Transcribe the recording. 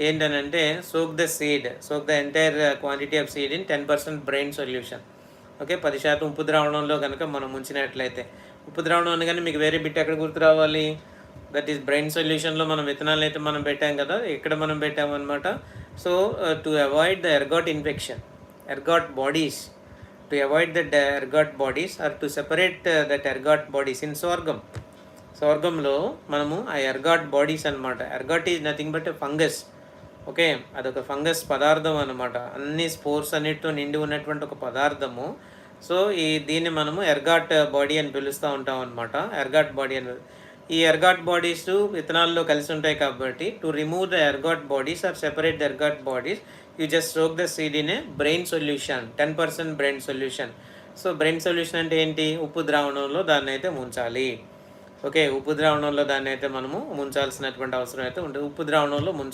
ఏంటనంటే soak the entire quantity of seed in 10% brine solution. Okay, 10% ఉప్పు ద్రావణంలో కనుక మనం ముంచినట్లయితే, ఉప్పు ద్రావణం అనగానే మీకు వేరే బిట్ ఎక్కడ గుర్తు రావాలి? దట్ ఈస్ బ్రెయిన్ సొల్యూషన్లో మనం విత్తనాలు అయితే మనం పెట్టాం కదా, ఇక్కడ మనం పెట్టామన్నమాట. So to avoid the ergot infection, ergot bodies, to avoid the ergot bodies or to separate that ergot bodies in స్వర్గంలో మనము ఆ ఎర్గాట్ బాడీస్ అనమాట. Ergot is nothing but fungus. Okay, అదొక ఫంగస్ పదార్థం అనమాట. అన్ని స్పోర్స్ అన్నిటితో నిండి ఉన్నటువంటి ఒక పదార్థము. సో దీన్ని మనము ఎర్గాట్ బాడీ అని పిలుస్తూ ఉంటాం అనమాట. ఎర్గాట్ బాడీ అని. ఈ ఎర్గాట్ బాడీస్ విత్తనాల్లో కలిసి ఉంటాయి కాబట్టి to remove the ergot bodies or separate the ergot bodies you just soak the seed in a brine solution, 10% brine solution. So brine solution అంటే ఏంటి? ఉప్పు ద్రావణంలో దాన్ని అయితే ముంచాలి. ఓకే, ఉప్పు ద్రావణంలో దాన్ని అయితే మనము ముంచాల్సినటువంటి అవసరం అయితే ఉంటుంది. ఉప్పు ద్రావణంలో ముంచాలి.